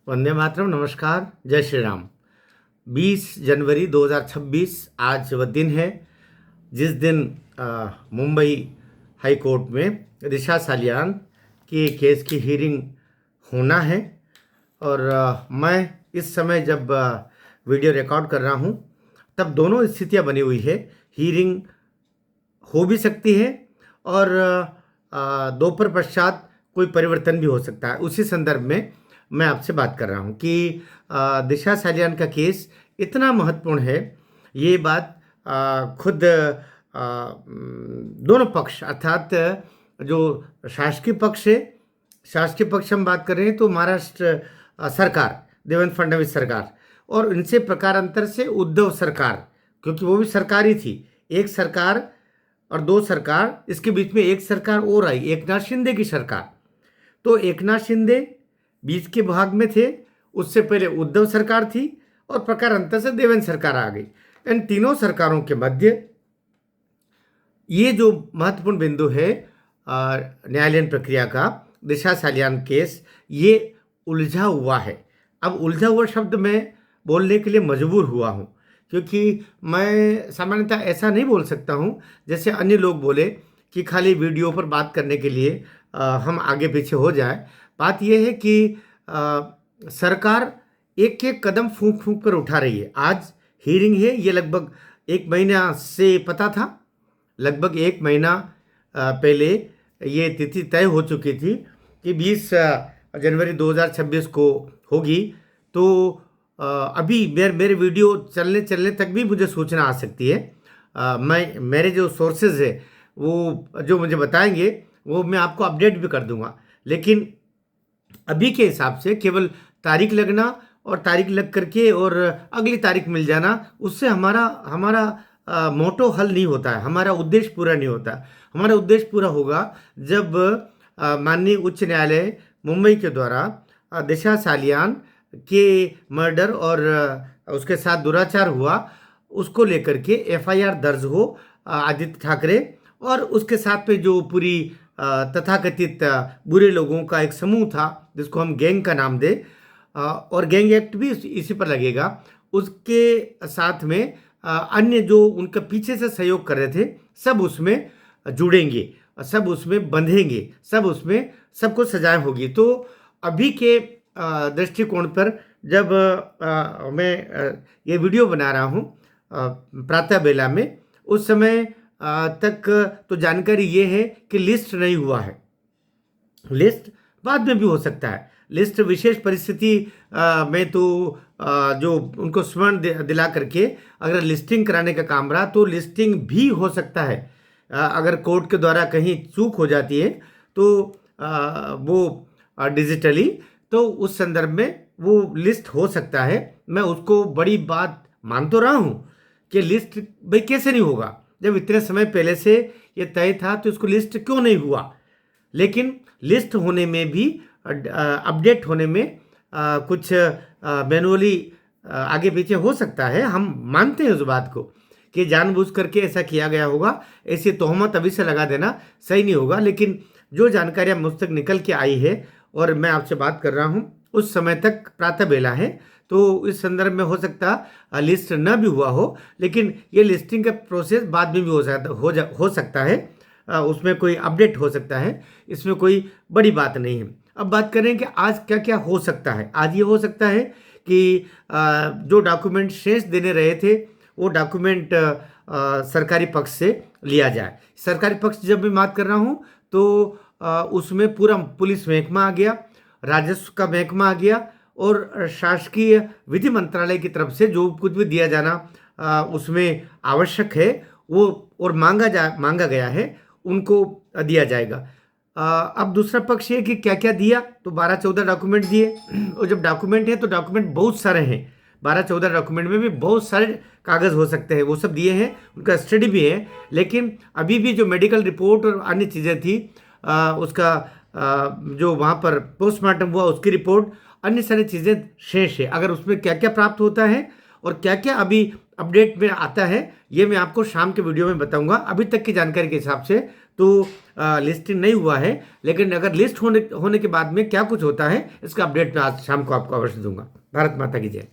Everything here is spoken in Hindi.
वंदे मातरम। नमस्कार, जय श्री राम। 20 जनवरी 2026 आज वह दिन है जिस दिन मुंबई हाई कोर्ट में दिशा सालियान के केस की हियरिंग होना है। और मैं इस समय जब वीडियो रिकॉर्ड कर रहा हूँ तब दोनों स्थितियाँ बनी हुई है। हियरिंग हो भी सकती है और दोपहर पश्चात कोई परिवर्तन भी हो सकता है। उसी संदर्भ में मैं आपसे बात कर रहा हूँ कि दिशा सालियान का केस इतना महत्वपूर्ण है। ये बात खुद दोनों पक्ष अर्थात जो शासकीय पक्ष है, शासकीय पक्ष हम बात कर रहे हैं तो महाराष्ट्र सरकार, देवेंद्र फडणवीस सरकार, और इनसे प्रकारांतर से उद्धव सरकार, क्योंकि वो भी सरकार ही थी। एक सरकार और दो सरकार, इसके बीच में एक सरकार और आई, एकनाथ शिंदे की सरकार। तो एकनाथ शिंदे बीच के भाग में थे, उससे पहले उद्धव सरकार थी और प्रकारांतर से देवेंद्र सरकार आ गई। इन तीनों सरकारों के मध्य ये जो महत्वपूर्ण बिंदु है न्यायालयीन प्रक्रिया का, दिशा सालियान केस, ये उलझा हुआ है। अब उलझा हुआ शब्द मैं बोलने के लिए मजबूर हुआ हूँ, क्योंकि मैं सामान्यतः ऐसा नहीं बोल सकता हूँ जैसे अन्य लोग बोले कि खाली वीडियो पर बात करने के लिए हम आगे पीछे हो जाए। बात यह है कि सरकार एक एक कदम फूंक फूंक कर उठा रही है। आज हियरिंग है, ये लगभग एक महीना से पता था, लगभग एक महीना पहले ये तिथि तय हो चुकी थी कि 20 जनवरी 2026 को होगी। तो अभी मेरे वीडियो चलने चलने तक भी मुझे सूचना आ सकती है। मेरे जो सोर्सेज है वो जो मुझे बताएंगे वो मैं आपको अपडेट भी कर दूंगा। लेकिन अभी के हिसाब से केवल तारीख लगना और तारीख लग करके और अगली तारीख मिल जाना, उससे हमारा मोटो हल नहीं होता है, हमारा उद्देश्य पूरा नहीं होता है। हमारा उद्देश्य पूरा होगा जब माननीय उच्च न्यायालय मुंबई के द्वारा दिशा सालियान के मर्डर और उसके साथ दुराचार हुआ, उसको लेकर के एफआईआर दर्ज हो आदित्य ठाकरे और उसके साथ में जो पूरी तथाकथित बुरे लोगों का एक समूह था जिसको हम गैंग का नाम दे, और गैंग एक्ट भी इसी पर लगेगा, उसके साथ में अन्य जो उनके पीछे से सहयोग कर रहे थे सब उसमें जुड़ेंगे, सब उसमें बंधेंगे, सब उसमें सबको सजाएं होगी। तो अभी के दृष्टिकोण पर जब मैं ये वीडियो बना रहा हूँ प्रातः बेला में, उस समय तक तो जानकारी ये है कि लिस्ट नहीं हुआ है। लिस्ट बाद में भी हो सकता है। लिस्ट विशेष परिस्थिति में तो जो उनको स्मरण दिला करके अगर लिस्टिंग कराने का काम रहा तो लिस्टिंग भी हो सकता है। अगर कोर्ट के द्वारा कहीं चूक हो जाती है तो वो डिजिटली, तो उस संदर्भ में वो लिस्ट हो सकता है। मैं उसको बड़ी बात मान तो रहा हूँ कि लिस्ट भाई कैसे नहीं होगा, जब इतने समय पहले से ये तय था तो इसको लिस्ट क्यों नहीं हुआ। लेकिन लिस्ट होने में भी अपडेट होने में कुछ मैनुअली आगे पीछे हो सकता है। हम मानते हैं उस बात को कि जानबूझ करके ऐसा किया गया होगा, ऐसी तोहमत अभी से लगा देना सही नहीं होगा। लेकिन जो जानकारियाँ मुझ तक निकल के आई है और मैं आपसे बात कर रहा हूँ उस समय तक प्रातः बेला है, तो इस संदर्भ में हो सकता लिस्ट न भी हुआ हो, लेकिन ये लिस्टिंग का प्रोसेस बाद में भी हो सकता है, उसमें कोई अपडेट हो सकता है, इसमें कोई बड़ी बात नहीं है। अब बात करें कि आज क्या क्या हो सकता है। आज ये हो सकता है कि जो डॉक्यूमेंट शेष देने रहे थे वो डॉक्यूमेंट सरकारी पक्ष से लिया जाए। सरकारी पक्ष जब मैं बात कर रहा हूँ तो उसमें पूरा पुलिस महकमा आ गया, राजस्व का महकमा आ गया और शासकीय विधि मंत्रालय की तरफ से जो कुछ भी दिया जाना उसमें आवश्यक है वो और मांगा गया है उनको दिया जाएगा। अब दूसरा पक्ष ये कि क्या क्या दिया, तो 12-14 डॉक्यूमेंट दिए। और जब डॉक्यूमेंट है तो डॉक्यूमेंट बहुत सारे हैं, 12-14 डॉक्यूमेंट में भी बहुत सारे कागज़ हो सकते हैं, वो सब दिए हैं, उनका स्टडी भी है। लेकिन अभी भी जो मेडिकल रिपोर्ट और अन्य चीज़ें थी उसका जो वहाँ पर पोस्टमार्टम हुआ उसकी रिपोर्ट, अन्य सारी चीज़ें शेष है। अगर उसमें क्या क्या प्राप्त होता है और क्या क्या अभी अपडेट में आता है ये मैं आपको शाम के वीडियो में बताऊंगा। अभी तक की जानकारी के हिसाब से तो लिस्टिंग नहीं हुआ है, लेकिन अगर लिस्ट होने के बाद में क्या कुछ होता है इसका अपडेट मैं आज शाम को आपको अवश्य दूंगा। भारत माता की जय।